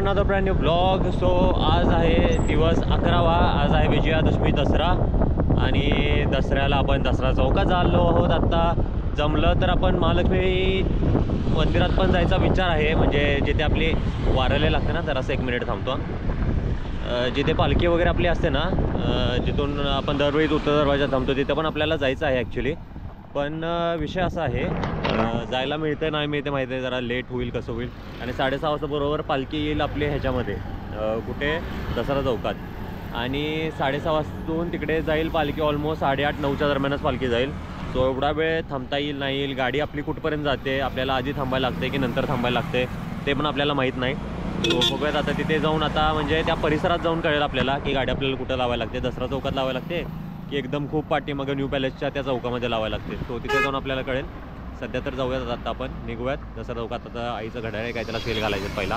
Another brand new blog. So आज आहे दिवस 11वा. आज आहे विजयादशमी दसरा आणि दसऱ्याला आपण दसरा चौकात आलो आहोत. आत्ता जमलं तर आपण महालक्ष्मी मंदिरात पण जायचा विचार आहे, म्हणजे जिथे आपली वारले लागते ना. जरासं 1 मिनिट थांबतो. जिथे पालखी वगैरे आपली असते ना, जिथून आपण दरवेळी उत्तर दरवाजा थांबतो तिथं पण आपल्याला जायचं आहे ॲक्च्युली. पण विषय असा आहे, जायला मिळतं नाही मिळते माहिती आहे, जरा लेट होईल कसं होईल. आणि 6:30 वाजता बरोबर पालखी येईल आपली ह्याच्यामध्ये, कुठे दसरा चौकात. आणि 6:30 वाजून तिकडे जाईल पालखी. ऑलमोस्ट 8:30-9च्या दरम्यानच पालखी जाईल. सो एवढा वेळ थांबता येईल नाही येईल, गाडी आपली कुठपर्यंत जाते, आपल्याला आधी थांबायला लागते की नंतर थांबायला लागते ते पण आपल्याला माहीत नाही. सो बघूयात आता तिथे जाऊन, आता म्हणजे त्या परिसरात जाऊन कळेल आपल्याला की गाडी आपल्याला कुठं लावायला लागते. दसरा चौकात लावायला लागते की एकदम खूप पाठीमागे न्यू पॅलेसच्या त्या चौकामध्ये लावायला लागते. सो तिथे जाऊन आपल्याला कळेल. सध्या तर जाऊयात आता आपण, निघूयात दसरा चौकात. आता आईचं घड्याळ आहे काय, त्याला सेल घालायचं, पहिला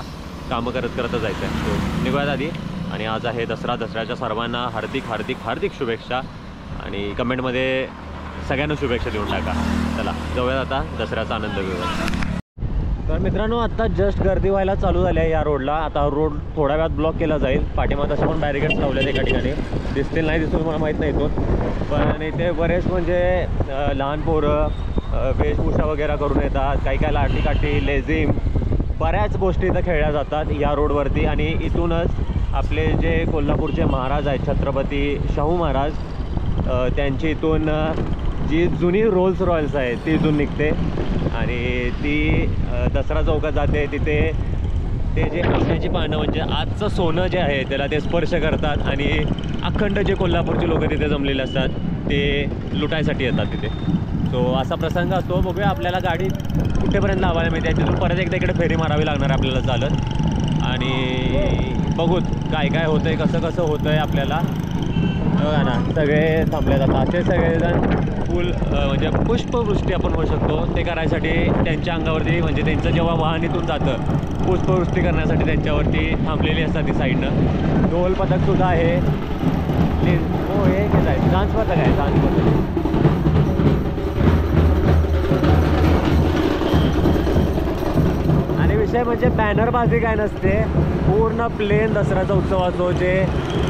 कामं करतच जायचं आहे. सो निघूयात आधी. आणि आज आहे दसरा. दसऱ्याच्या सर्वांना हार्दिक हार्दिक हार्दिक शुभेच्छा आणि कमेंटमध्ये सगळ्यांना शुभेच्छा देऊन टाका. चला जाऊयात आता, दसऱ्याचा आनंद घेऊया. तर मित्रांनो, आत्ता जस्ट गर्दी व्हायला चालू झाली आहे या रोडला. आता रोड थोड्या वेळात ब्लॉक केला जाईल. पाठीमागे तसे पण बॅरिकेड्स लावले आहेत एका ठिकाणी, दिसतील नाही दिसतील मला माहीत नाही इथून. पण इथे बरेच म्हणजे लहान पोरं वेशभूषा वगैरे करून येतात. काही काही लाठीकाठी, लेझिम, बऱ्याच गोष्टी इथं खेळल्या जातात या रोडवरती. आणि इथूनच आपले जे कोल्हापूरचे महाराज आहेत, छत्रपती शाहू महाराज, त्यांची इथून जी जुनी रोल्स रॉयल्स आहे ती इथून निघते आणि ती दसरा चौकात जाते. तिथे ते जे आंब्याची पानं, म्हणजे आजचं सोनं जे आहे त्याला ते स्पर्श करतात आणि अखंड जे कोल्हापूरचे लोक तिथे जमलेले असतात ते लुटायसाठी येतात तिथे. सो असा प्रसंग असतो. बघूया आपल्याला गाडी कुठेपर्यंत लावायला मिळते. तिथून परत एकदा इकडे फेरी मारावी लागणार आपल्याला चालत. आणि बघूत काय काय होतं आहे, कसं कसं होतं आहे आपल्याला. बघा ना, सगळे थांबले जातात. असे सगळेजण फुल म्हणजे पुष्पवृष्टी आपण म्हणू शकतो ते करायसाठी त्यांच्या अंगावरती, म्हणजे त्यांचं जेव्हा वाहन इथून जातं पुष्पवृष्टी करण्यासाठी त्यांच्यावरती थांबलेली असतात ती साईडनं. ढोल पथकसुद्धा आहे. हो, हे घेत आहे, डान्स पथक आहे, डान्स पथक. आणि विषय म्हणजे बॅनरबाजी काय नसते, पूर्ण प्लेन दसऱ्याचा उत्सव असतो. जे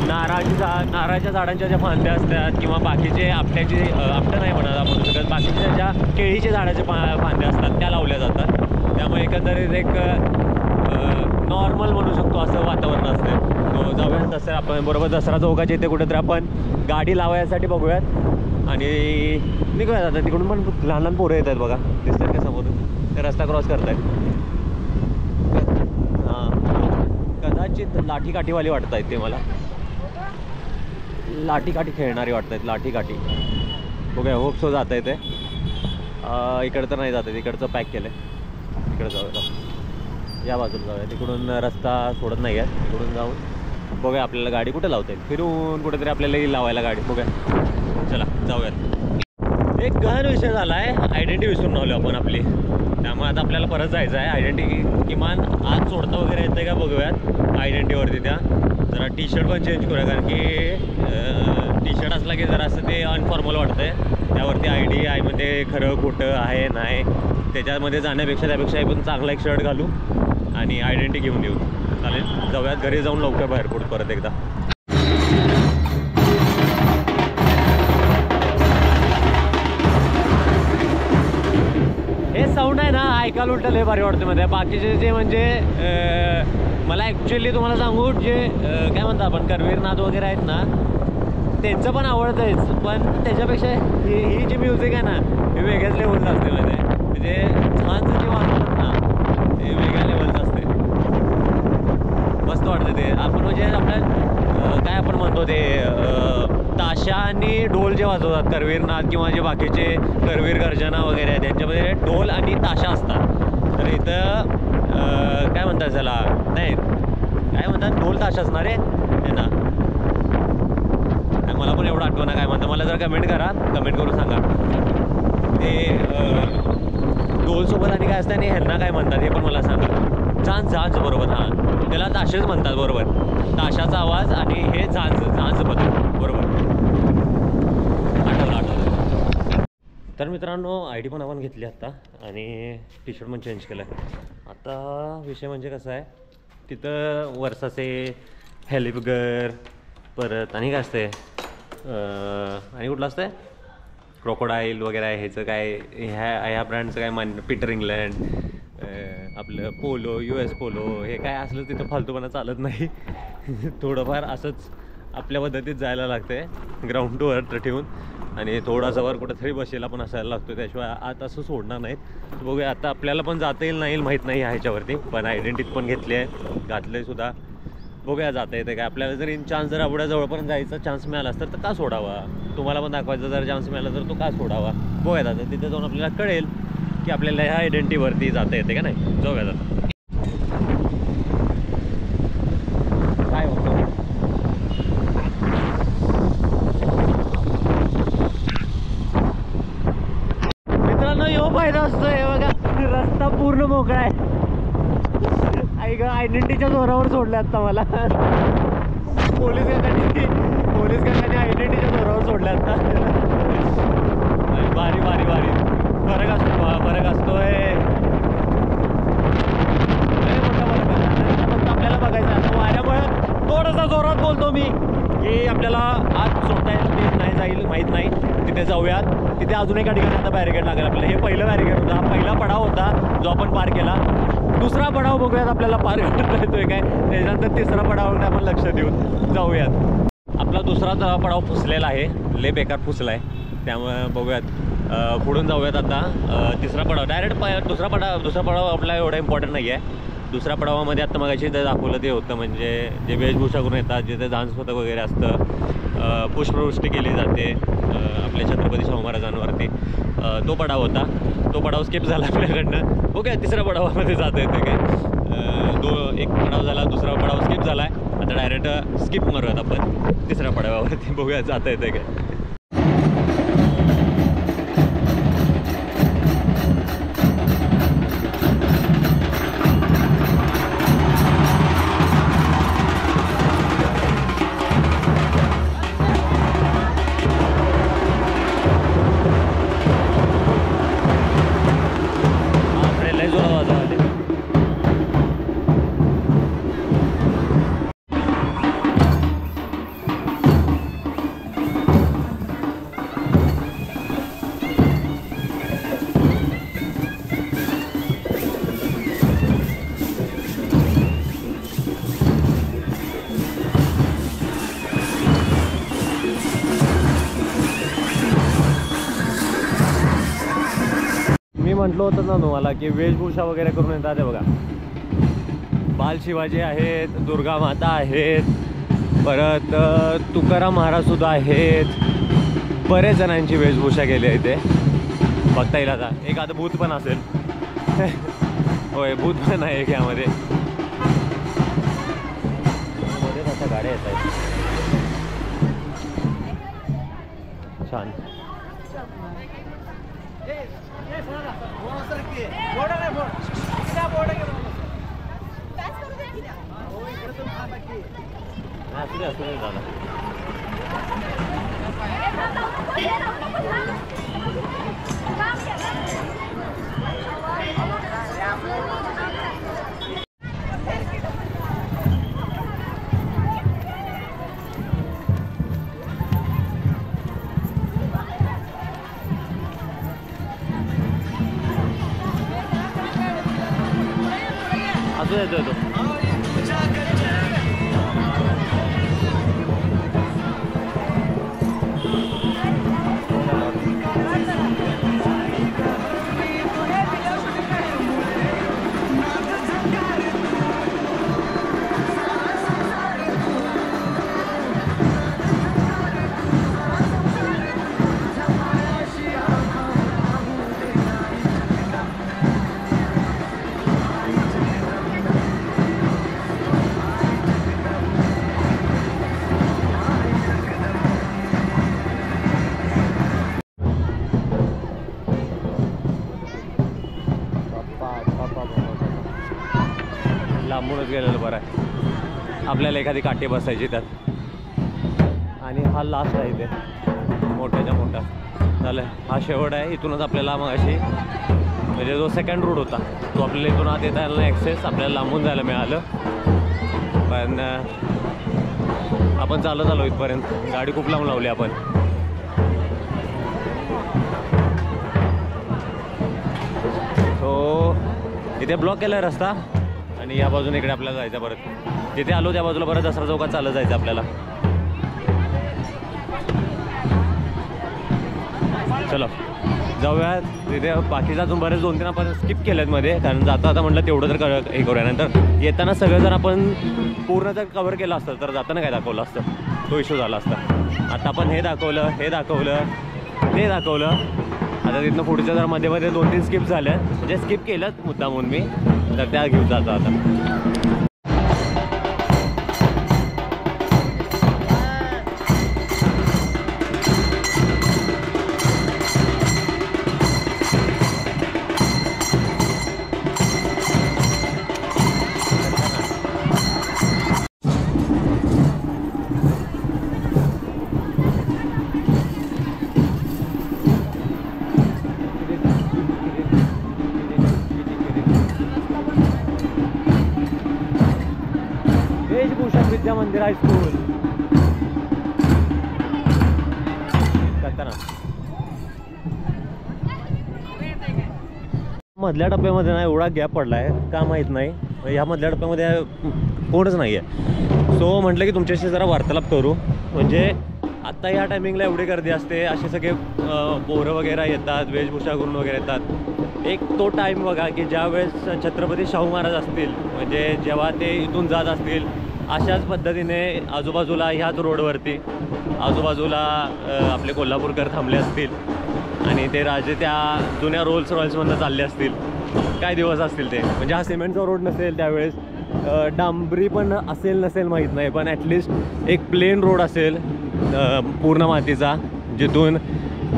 नारळाच्या झाडांच्या ज्या फांद्या असतात किंवा बाकीचे आपटं नाही म्हणत आपण सगळं, बाकीच्या ज्या केळीच्या झाडाच्या फांद्या असतात त्या लावल्या जातात. त्यामुळे एकंदरीत एक नॉर्मल म्हणू शकतो असं वातावरण असतं. तो जाऊयात दसरा आपण बरोबर दसरा चौकाच्या इथे कुठेतरी आपण गाडी लावायसाठी बघूयात आणि निघूयात. आता तिकडून पण लहान लहान पोरं येत आहेत बघा, दिसतात का समोर, ते रस्ता क्रॉस करत आहेत. कदाचित लाठीकाठीवाली वाटत आहेत ते, मला लाठीकाठी खेळणारी वाटत आहेत, लाठीकाठी. बघूया, होप सो जात आहे ते. इकडं तर नाही जात आहे, इकडचं पॅक केलं आहे. इकडं जाऊया, या बाजूला जाऊया. तिकडून रस्ता सोडत नाही आहे, तिकडून जाऊन बघूया आपल्याला गाडी कुठे लावता येईल. फिरून कुठेतरी आपल्याला लावायला गाडी. बघूया, चला जाऊयात. एक गहन विषय झाला आहे, आयडेंटिटी विसरून आलो आपण आपली. त्यामुळे आता आपल्याला परत जायचं आहे. आयडेंटिटी किमान आज सोडता वगैरे येतं का बघूयात आयडेंटिटीवरती. त्या जरा टी शर्ट पण चेंज करूया, कारण की टी शर्ट असला की जरा असं ते अनफॉर्मल वाटतं आहे. त्यावरती ID आहे, म्हणजे खरं खोटं आहे नाही त्याच्यामध्ये जाण्यापेक्षा त्यापेक्षा आपण चांगला एक शर्ट घालू आणि आयडेंटिटी घेऊन येऊ. चालेल, जाऊयात. घरी जाऊन लवकर बाहेर पडू परत एकदा. हे साऊंड आहे ना, ऐकायला उलटं लय भारी वाटतं मध्ये. बाकीचे जे म्हणजे मला ॲक्च्युली तुम्हाला सांगू, जे काय म्हणतात आपण करवीरनाथ वगैरे आहेत ना, त्यांचं पण आवडतंच. पण त्याच्यापेक्षा ही जी म्युझिक आहे ना, हे वेगळ्याच लेवलचं असते मध्ये. म्हणजे छानचं जे वाजवतात ना ते वेगळ्या लेवलचं असते, मस्त वाटतं ते. आपण म्हणजे आपल्या काय आपण म्हणतो ते ताशा आणि ढोल जे वाजवतात करवीरनाथ किंवा जे बाकीचे करवीर गर्जना वगैरे आहे, त्यांच्यामध्ये ढोल आणि ताशा असतात. तर इथं काय म्हणतात त्याला, नाही काय म्हणतात, ढोल ताशा असणार आहे ना. मला पण एवढं आठवणं काय म्हणतं, मला जर कमेंट करा, कमेंट करून सांगा ते ढोलसोबत आणि काय असतं आणि ह्यांना काय म्हणतात हे पण मला सांगा. झांज बरोबर, हां त्याला ताशेच म्हणतात बरोबर. ताशाचा आवाज आणि हे झांज बदल बरोबर. आठवलं. तर मित्रांनो, ID पण आपण घेतली आत्ता आणि टी शर्ट पण चेंज केलं आहे. आता विषय म्हणजे कसा आहे, तिथं वर्षाचे हेलिपगर परत आणि काय असते आणि कुठलं असतं क्रोकोडाईल वगैरे आहे. ह्याचं काय ह्या ब्रँडचं काय पीटर इंग्लंड आपलं पोलो US पोलो हे काय असलं तिथं फालतूपणा चालत नाही. थोडंफार असंच आपल्या पद्धतीत जायला लागतं आहे ग्राउंड टू अर्थ ठेवून आणि थोडासा वर कुठंतरी बसेला पण असायला लागतो. त्याशिवाय आत असं सोडणार नाहीत. बघूया आता आपल्याला पण जाता येईल नाही माहीत नाही ह्याच्यावरती पण आयडेंटिटी पण घेतली आहे घातलं आहे सुद्धा. बघूया जाता येते काय आपल्याला जर इन चान्स जर एवढ्या जवळपर्यंत जायचा चान्स मिळाला असतं तर का सोडावा. तुम्हाला पण दाखवायचा जर चान्स मिळाला तर तो का सोडावा. बघूया आता तिथे जाऊन आपल्याला कळेल की आपल्याला ह्या आयडेंटिटीवरती जाता येते का नाही. जाऊया आता काय होतं. मित्रांनो यो फायदा असतोय बघा रस्ता पूर्ण मोकळा आहे. ऐक आयडेंटिटीच्या जोरावर सोडले आता मला पोलीस काकांनी आयडेंटिटीच्या जोरावर सोडले आता. भारी भारी भारी फरक असतोय फक्त आपल्याला बघायचं आता वाऱ्यामुळे थोडासा जोरात बोलतो मी की आपल्याला आत सोडता येईल नाही जाईल माहीत नाही. तिथे जाऊयात. तिथे अजून एका ठिकाणी आता बॅरिकेड लागेल आपल्याला. हे पहिलं बॅरिकेड होता हा पहिला पडाव होता जो आपण पार केला. दुसरा पडाव बघूयात आपल्याला पार करता येतोय काय. त्याच्यानंतर तिसरा पडावमध्ये आपण लक्ष देऊन जाऊयात. आपला दुसरा पडाव फुसलेला आहे लय बेकार फुसला आहे त्यामुळे बघूयात पुढून जाऊयात आता. तिसरा पडाव डायरेक्ट दुसरा पडाव आपला एवढा इम्पॉर्टंट नाही आहे. दुसऱ्या पडावामध्ये आत्ता मगाशी दाखवलं ते होतं म्हणजे जे वेशभूषा करून येतात जिथे डान्स होतं वगैरे असतं पुष्पवृष्टी केली जाते आपल्या छत्रपती शाहू महाराजांवरती. तो पडाव होता. तो पडाव स्किप झाला आपल्याकडनं. ओके तिसऱ्या पडावामध्ये जाता येते काय. एक पडाव झाला दुसरा पडाव स्किप झाला आहे. आता डायरेक्ट स्किप मारूयात आपण तिसऱ्या पडावावरती. बघूया जाता येते काय. म्हटलं होतं ना तुम्हाला की वेशभूषा वगैरे करून येतात. ते बघा बाल शिवाजी आहेत दुर्गा माता आहेत परत तुकाराम महाराज सुद्धा आहेत. बरेच जणांची वेशभूषा केली आहे ते बघता येईल. आता एखादं भूत पण असेल. होय भूत पण आहे एक यामध्ये. मध्ये आता गाड्या येत आहेत छान. असू दे दादा. असू देतो तो लांबूनच गेलेलं बरं आहे. आपल्याला एखादी काठी बसायची त्यात. आणि हा लास्ट आहे इथे मोठ्याच्या मोठा झालं. हा शेवट आहे. इथूनच आपल्याला मग अशी म्हणजे जो सेकंड रूट होता तो आपल्याला इथून आत येता ॲक्सेस आपल्याला लांबून जायला मिळालं. पण आपण चालत आलो इथपर्यंत. गाडी खूप लांब लावली आपण. सो इथे ब्लॉक केला आहे रस्ता आणि या बाजूने इकडे आपल्याला जायचं परत. जिथे आलो त्या बाजूला परत दसरा चौकात चालत जायचं आपल्याला. चलो जाऊयात तिथे. बाकीचा अजून बरेच 2-3 आपण स्किप केलेत मध्ये, कारण जाता आता म्हटलं तेवढं तर हे करूया. नंतर येताना सगळं जर आपण पूर्ण जर कव्हर केलं असतं तर जाताना काय दाखवलं असतं तो इश्यू झाला असता. आता आपण हे दाखवलं, हे दाखवलं, ते दाखवलं. आता तिथनं पुढच्या जर मध्ये मध्ये 2-3 स्किप झाल्या, म्हणजे स्किप केलं मुद्दामून मी, तर त्या घेऊन जातो आता. विद्या मंदिर हायस्कूल मधल्या टप्प्यामध्ये ना एवढा गॅप पडला आहे का माहीत नाही. ह्या मधल्या टप्प्यामध्ये कोणच नाही आहे. सो म्हटलं की तुमच्याशी जरा वार्तालाप करू. म्हणजे आत्ता ह्या टायमिंगला एवढी गर्दी असते, असे सगळे पोरं वगैरे येतात, वेशभूषा करून वगैरे येतात. एक तो टाईम बघा की ज्यावेळेस छत्रपती शाहू महाराज असतील, म्हणजे जेव्हा ते इथून जात असतील, अशाच पद्धतीने आजूबाजूला ह्याच रोडवरती आजूबाजूला आपले कोल्हापूरकर थांबले असतील आणि ते राजे त्या जुन्या रोल्स रॉयल्समधून चालले असतील. काय दिवस असतील ते. म्हणजे हा सिमेंटचा रोड नसेल त्यावेळेस, डांबरी पण असेल नसेल माहीत नाही, पण ॲटलिस्ट एक प्लेन रोड असेल पूर्ण मातीचा, जिथून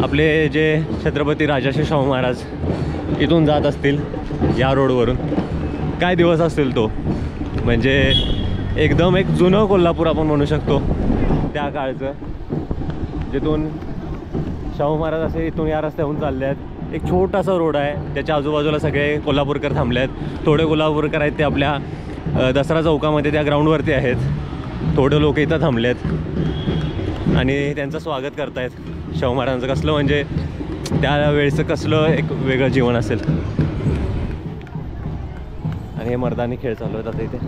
आपले जे छत्रपती राजर्षी शाहू महाराज इथून जात असतील या रोडवरून. काय दिवस असतील तो. म्हणजे एकदम एक जुनं कोल्हापूर आपण म्हणू शकतो त्या काळचं, जिथून शाहू महाराज असे इथून या रस्त्याहून चालले आहेत. एक छोटासा रोड आहे, त्याच्या आजूबाजूला सगळे कोल्हापूरकर थांबले आहेत. थोडे कोल्हापूरकर आहेत ते आपल्या दसरा चौकामध्ये त्या ग्राउंडवरती आहेत. थोडे लोक इथं थांबले आहेत आणि त्यांचं स्वागत करतायत. शाहू महाराजांचं कसलं, म्हणजे त्यावेळेचं कसलं एक वेगळं जीवन असेल. आणि हे मर्दानी खेळ चालू आहेत आता इथे.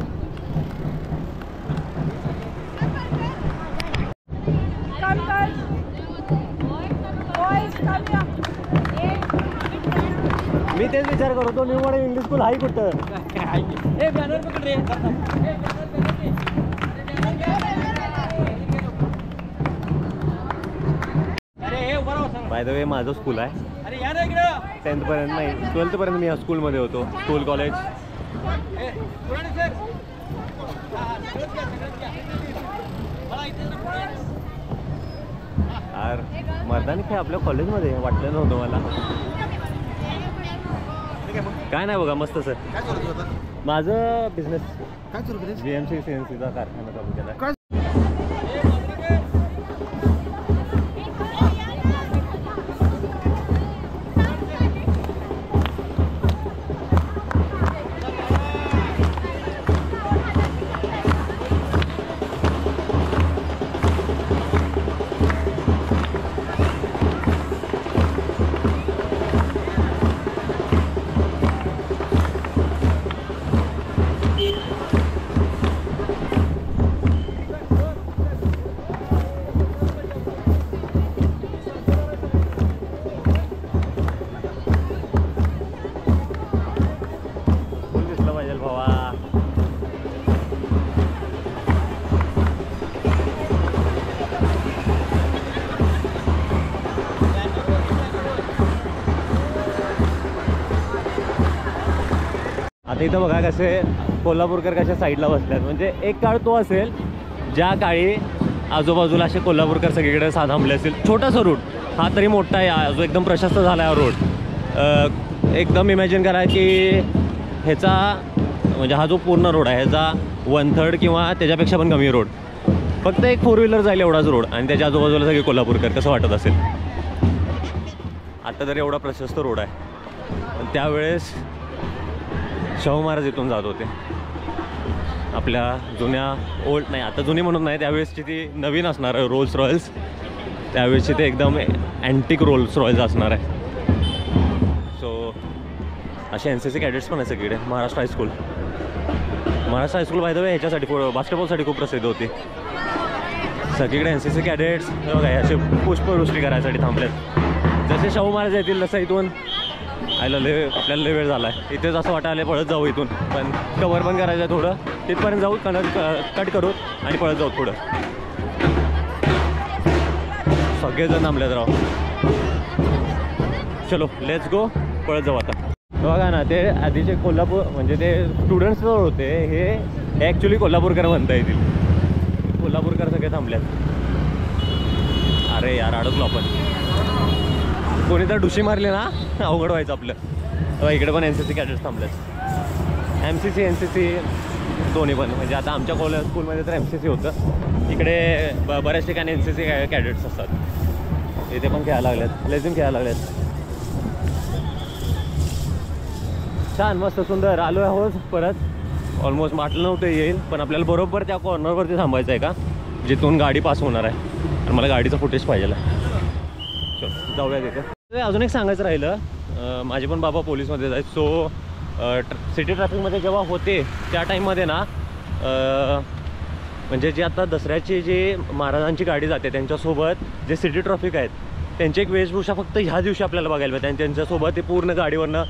मी तेच विचार करतो, न्यू मॉडेल इंग्लिश स्कूल आहे कुठं. बाय द वे माझं स्कूल आहे 10th पर्यंत, नाही 12th पर्यंत मी या स्कूलमध्ये होतो. School college. यार मर्दानी खेळ आपल्या कॉलेजमध्ये वाटलं नव्हतं मला. काय नाही बघा, मस्त सर. माझं बिझनेस काय सुरू केलं? GMC CNCचा कारखाना चालू केला. आता इथं बघा कसे कोल्हापूरकर कशा साईडला बसल्यात. म्हणजे एक काळ तो असेल ज्या काळी आजूबाजूला असे कोल्हापूरकर सगळीकडे थांबले असतील. छोटासा रूट, हा तरी मोठा आहे, जो एकदम प्रशस्त झाला आहे रोड. एकदम इमॅजिन करा की ह्याचा म्हणजे हा जो पूर्ण रोड आहे ह्याचा 1/3 किंवा त्याच्यापेक्षा पण कमी रोड. फक्त एक 4 व्हीलर जाईल एवढाच रोड आणि त्याच्या आजूबाजूला सगळे कोल्हापूरकर. कसं वाटत असेल. आता तर एवढा प्रशस्त रोड आहे, पण त्यावेळेस शाहू महाराज इथून जात होते. आपल्या जुन्या ओल्ड नाही, आता जुनी म्हणून नाही, त्यावेळेसची ती नवीन असणार आहे रोल्स रॉयल्स. त्यावेळेसची ते एकदम अँटिक रोल्स रॉयल्स असणार आहे. सो असे NCC कॅडेट्स पण आहे सगळीकडे. Maharashtra high school by the way ह्याच्यासाठी बास्केटबॉलसाठी खूप प्रसिद्ध होती. सगळीकडे NCC कॅडेट्स बघा असे पुष्पवृष्टी करायसाठी थांबलेत. जसे शाहू महाराज येतील तसं इथून आपल्याला लय वेळ झाला आहे. इथेच असं वाटायला पळत जाऊ इथून, पण कवर पण करायचं आहे थोडं. तिथपर्यंत जाऊ, कट करू आणि पळत जाऊ थोडं. सगळेजण थांबलेत राव. चलो लेट्स गो, पळत जाऊ आता. बघा ना, ते आधीचे कोल्हापूर म्हणजे ते स्टुडंट्स जवळ होते, हे ॲक्च्युली कोल्हापूरकर म्हणता येतील. कोल्हापूरकर सगळे थांबल्यात. अरे यार अडकलो आपण. कोणी तर डुशी मारली ना अवघड व्हायचं आपलं. इकडे पण NCC कॅडेट्स थांबलेत. MCC दोन्ही पण, म्हणजे आता आमच्या स्कूलमध्ये तर MCC होतं. इकडे बऱ्याच ठिकाणी NCC कॅडेट्स असतात. इथे पण खेळायला लागल्यात, लेझिम खेळायला लागल्यात. छान मस्त सुंदर. आलो आहोत परत. ऑलमोस्ट वाटलं नव्हतं येईल, पण आपल्याला बरोबर त्या कॉर्नरवरती थांबायचं आहे का जिथून गाडी पास होणार आहे. आणि मला गाडीचा फुटेज पाहिजे. चल जाऊया तिथे. अजून एक सांगायचं राहिलं, माझे पण बाबा पोलीसमध्येच आहेत. सो सिटी ट्रॅफिकमध्ये जेव्हा होते त्या टाईममध्ये ना, म्हणजे जे आता दसऱ्याची जी महाराजांची गाडी जाते त्यांच्यासोबत जे सिटी ट्रॅफिक आहेत त्यांची एक वेशभूषा फक्त ह्या दिवशी आपल्याला बघायला मिळते. त्यांच्यासोबत ते पूर्ण गाडीवरनं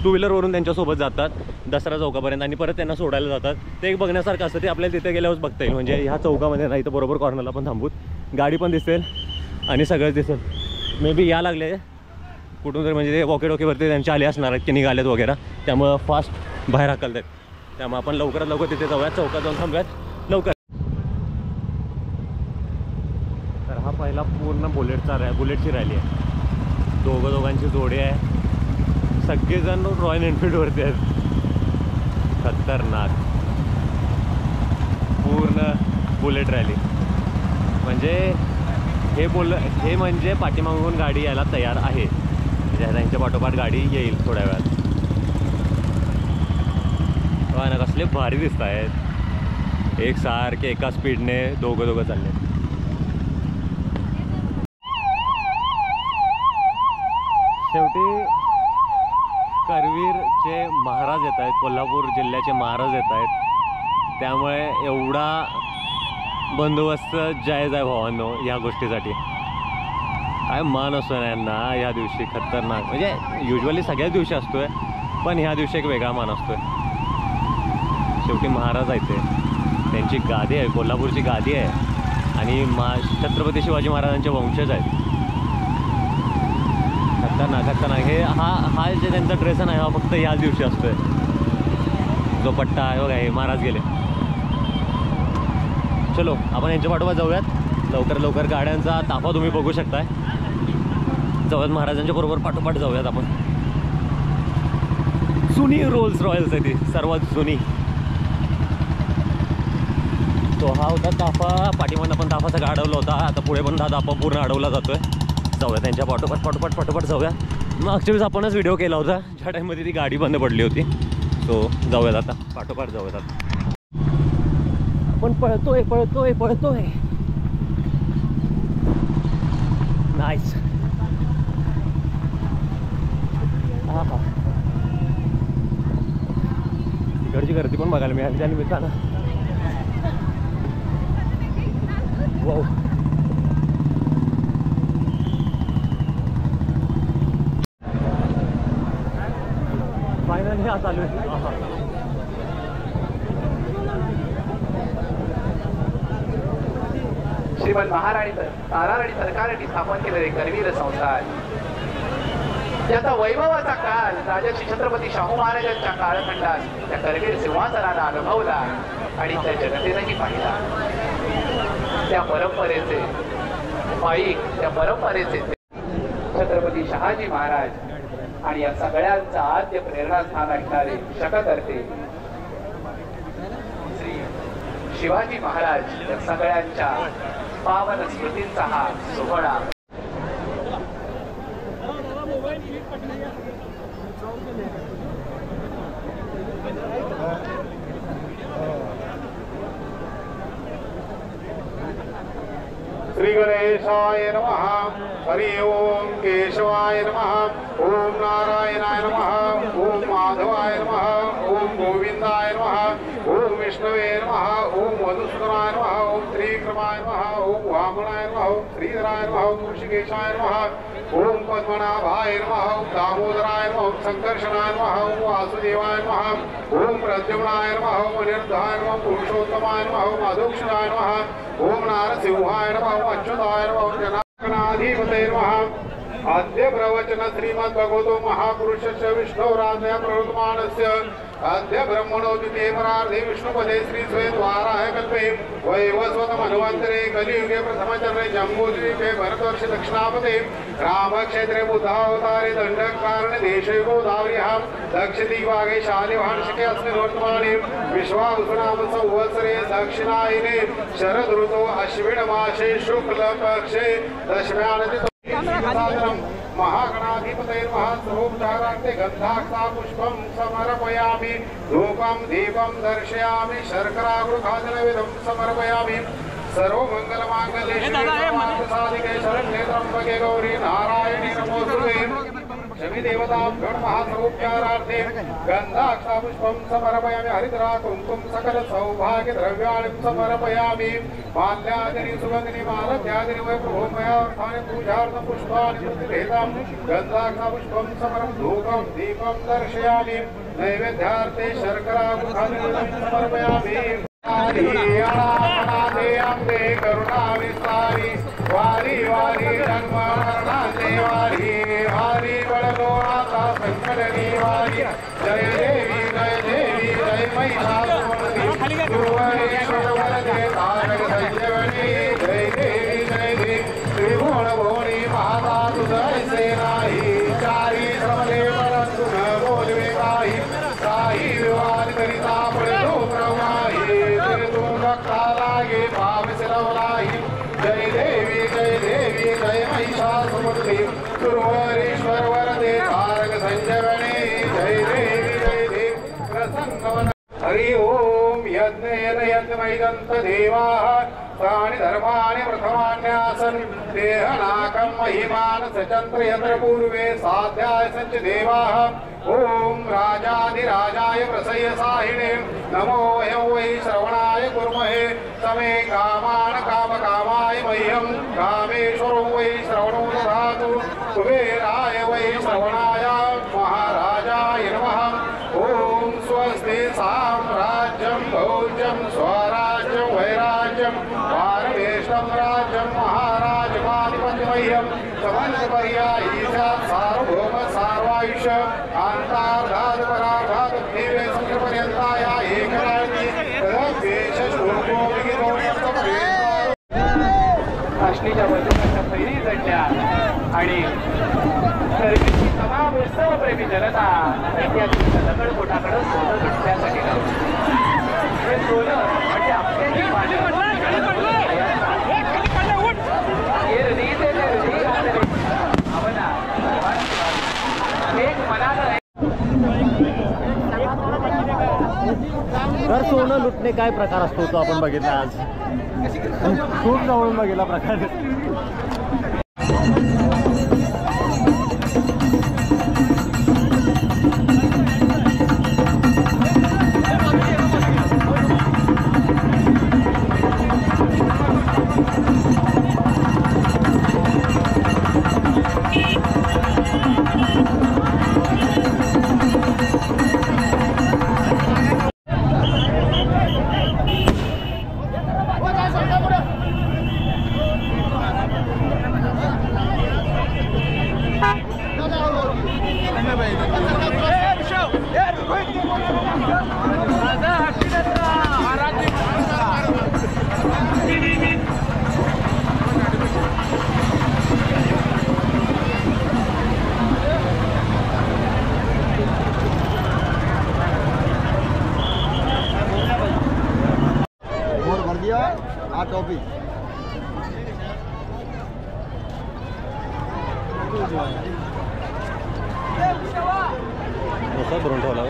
टू व्हीलरवरून त्यांच्यासोबत जातात दसरा चौकापर्यंत आणि परत त्यांना सोडायला जातात. ते एक बघण्यासारखं असतं. ते आपल्याला तिथे गेल्यावर बघता येईल. म्हणजे ह्या चौकामध्ये नाही तर बरोबर कॉर्नरला पण थांबूत, गाडी पण दिसेल आणि सगळंच दिसेल. मे बी या लागले कुठून तरी, म्हणजे ते वॉकेवरती त्यांचे आले असणार आहेत की निघालेत वगैरे, त्यामुळं फास्ट बाहेर हाकलत आहेत. त्यामुळे आपण लवकरात लवकर तिथे जाऊयात, चौकात जाऊन थांबूयात लवकर. तर हा पहिला पूर्ण बुलेटची रॅली आहे. दोघांची जोडी आहे. सगळेजण रॉयल एनफिल्डवरती आहेत. खतरनाक पूर्ण बुलेट रॅली. म्हणजे हे म्हणजे पाठीमागून गाडी यायला तयार आहे. म्हणजे त्यांच्या पाठोपाठ गाडी येईल थोड्या वेळात. बघा ना कसले भारी दिसत आहेत. एकसारखे एका स्पीडने दोघं चालले. शेवटी करवीरचे महाराज येत आहेत, कोल्हापूर जिल्ह्याचे महाराज येत आहेत. त्यामुळे एवढा बंदोबस्त जायज आहे भावांनो या गोष्टीसाठी. काय मान असतो ना यांना या दिवशी. खतरनाक. म्हणजे युजली सगळ्याच दिवशी असतोय, पण ह्या दिवशी एक वेगळा मान असतोय. शेवटी महाराज आहेत ते, त्यांची गादी आहे, कोल्हापूरची गादी आहे आणि छत्रपती शिवाजी महाराजांचे वंशज आहेत. खतरनाक. हे हा जे त्यांचा ड्रेस आहे हा फक्त याच दिवशी असतोय. जो पट्टा आहे बघा, हे महाराज गेले. चलो आपण यांच्या पाठोपाठ जाऊयात. लवकर गाड्यांचा ताफा तुम्ही बघू शकताय. जाऊयात महाराजांच्या बरोबर पाठोपाठ जाऊयात आपण. जुनी रोल्स रॉयल्स आहे ती, सर्वात जुनी. तो हा होता ताफा. पाठीमागनं पण ताफा सगळा अडवला होता. आता पुढे पण ताफा पूर्ण अडवला जातोय. जाऊया त्यांच्या पाठोपाठ जाऊया. मागच्या वेळेस आपणच व्हिडिओ केला होता ज्या टाईममध्ये ती गाडी बंद पडली होती. सो जाऊयात आता, पाठोपाठ जाऊयात आता. आपण पळतोय. नाईस. हा तिकडची गर्दी पण बघायला मिळाली त्या निमित्तानं. वाव. फायनली हा चालू आहे. श्रीमंत महाराणी सरकारने स्थापन केलेले करवीर संस्थान, ज्याचा वैभवाचा काळ राजर्षी छत्रपती शाहू महाराजांच्या काळखंडात त्या करवीर सिंहासनाला अनुभवला आणि त्या जनतेनेही पाहिला. त्या परंपरेचे छत्रपती शहाजी महाराज आणि या सगळ्यांचा आद्य प्रेरणास्थान असणारे शककर्ते श्री शिवाजी महाराज या सगळ्यांच्या पावन स्मृतींचा हा सोहळा. श्री गणेशाय नमः। हरि ओम केशवाय नमः। ओम नारायणाय नमः। ओम माधवाय नमः। ओम गोविंदाय नमः। ओम विष्णवे नमः। ओम मधुसूदनाय नमः। ओम त्रिविक्रमाय नमः। ओम वामनाय नमः। ओम श्रीधराय नमः। ओम ऋषिकेशाय नमः। ओम पद्मनाभाय नमः। ओम दामोदराय नमः। ओम संकर्षणाय नमः। ओम वासुदेवाय नमः। ओम प्रद्युम्नाय नमः। ओम अनिरुद्धाय नमः। पुरुषोत्तमाय नमः। ओम अधोक्षणाय नमः। ओम नारसिंहाय नमः। ओम अच्युताय नमः। ओम जनार्दनाधिपतये नमः। अद्य प्रवचन श्रीमद्भगवतो महापुरुषस्य विष्णोराधया प्रवर्तमानस्य अद्य ब्रह्मणो द्वितीये परार्धे विष्णुपदे श्री द्वाराय कल्पे वैवस्वत मन्वन्तरे कलियुगे प्रथमचन्द्रे जम्बूद्वीपे भरतवर्ष दक्षिणापते रामक्षेत्रे बुद्धावतारे दण्डकारणे देशे गोदावर्यां दक्षिणदिग्भागे शालिवाहनशके अस्मिन् वर्तमाने विश्वावसुनाम संवत्सरे दक्षिणायने शरदृतौ अश्विनमासे शुक्लपक्षे दशम्यां महागणाधिपतये नमः। सर्वोपचारार्थे गन्धाक्षा पुष्पं समर्पयामि। धूपं दीपं दर्शयामि। शर्करागुरुखादनविधं समर्पयामि। सर्वमङ्गलमाङ्गल्ये शिवे शरण्ये त्र्यम्बके गौरी नारायणी नमोस्तुते। शमी देवताभ्यो नमः। सर्वोपचारार्थे गन्धाक्षा पुष्पं समर्पयामि। हरिद्रा कुङ्कुम सकल सौभाग्य द्रव्याणि समर्पयामि। माल्यादिनी सुगन्धिनी मालत्यादिनी वै प्रभो मया अर्थानि पूजार्थं पुष्पाणि प्रतिगृहीतं। गन्धाक्षा पुष्पं समर्पयामि। धूपं दीपं दर्शयामि। नैवेद्यार्थे शर्करागुरुखादनविधं समर्पयामि। अनामनादेयम्बे करुणाविस्तारि वारी वारी जन्म मरणान्ते वारी वारी बड़लोनाथा संकटनी वारी। जय देवी जय महिषासुरमर्दिनी गुरुवरेश्वर वरदे तारक संजीवनी। जय देवी त्रिभुवनभुवनी माता तुझै से नाही। चारी श्रमले परंतु न बोलवे काही। काही विवाद करिता पडतो प्रवाही। भक्तालागे भावसिलवलाही। जय देवी जय महिषासुरमर्दिनी गुरुवरेश्वर वरदे तारक संजीवनी। जय देवी प्रसन्न। हरि ओम यज्ञेन यज्ञमयिदन्त देवाः तानि धर्माणि प्रथमान्यासन् देहनाकं महिमान सचन्द्र यत्र पूर्वे साध्याय सच देवाः। ओम राजाधिराजाय प्रसह्य साहिणे नमो ह्यं वै श्रवणाय कुर्महे। समे कामान् कामकामाय मह्यं कामेश्वरो वै श्रवणो दधातु। कुबेराय वै श्रवणाय महाराजाय नमः। ओम स्वस्ति साम्राज्यं भोज्यं स्वराज्यं वैराज्यं भारवेशं राज्यं महाराजमाधिपत्यमह्यं समन्तपर्यायी सार्वभौम सार्वायुष अंतार्धात् परार्धात् दिव्य संख्यपर्यंताया एकराज्ञी तदभ्येष श्लोको विगितो अष्टीच्या वचनाच्या फैरी जडल्या आणि सर्वीची तमाम उत्सवप्रेमी जनता ऐतिहासिक दगडकोटाकडे सोनं लुटण्यासाठी लागली. हे सोनं म्हणजे आपल्याची मालक तर सोनं लुटणे काय प्रकार असतो तो आपण बघितला आज. खूप जवळून बघितला प्रकार. टॉपिक भरून ठेवला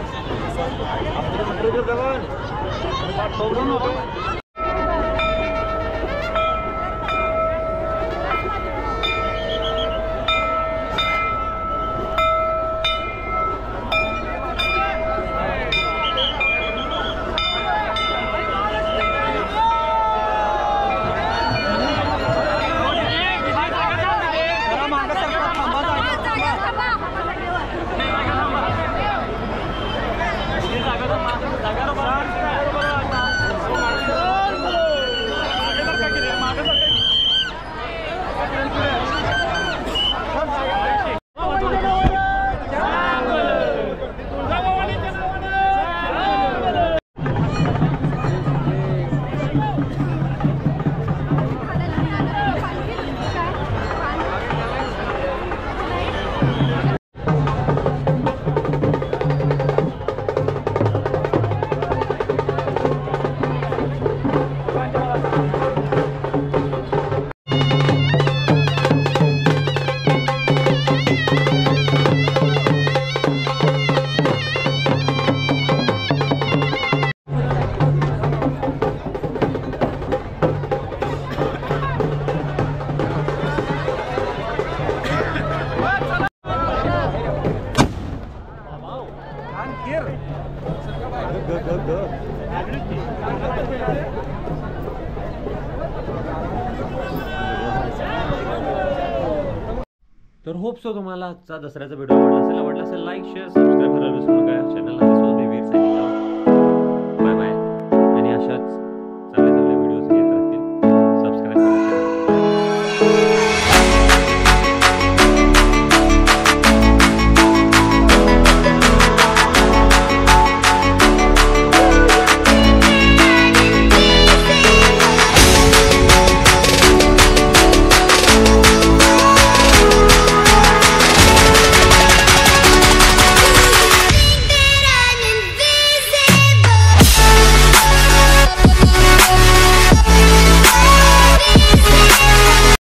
तर होप सो तुम्हाला आजचा दसऱ्याचा व्हिडिओ आवडला असेल लाईक शेअर सबस्क्राईब करायला विसरू नका चॅनलला.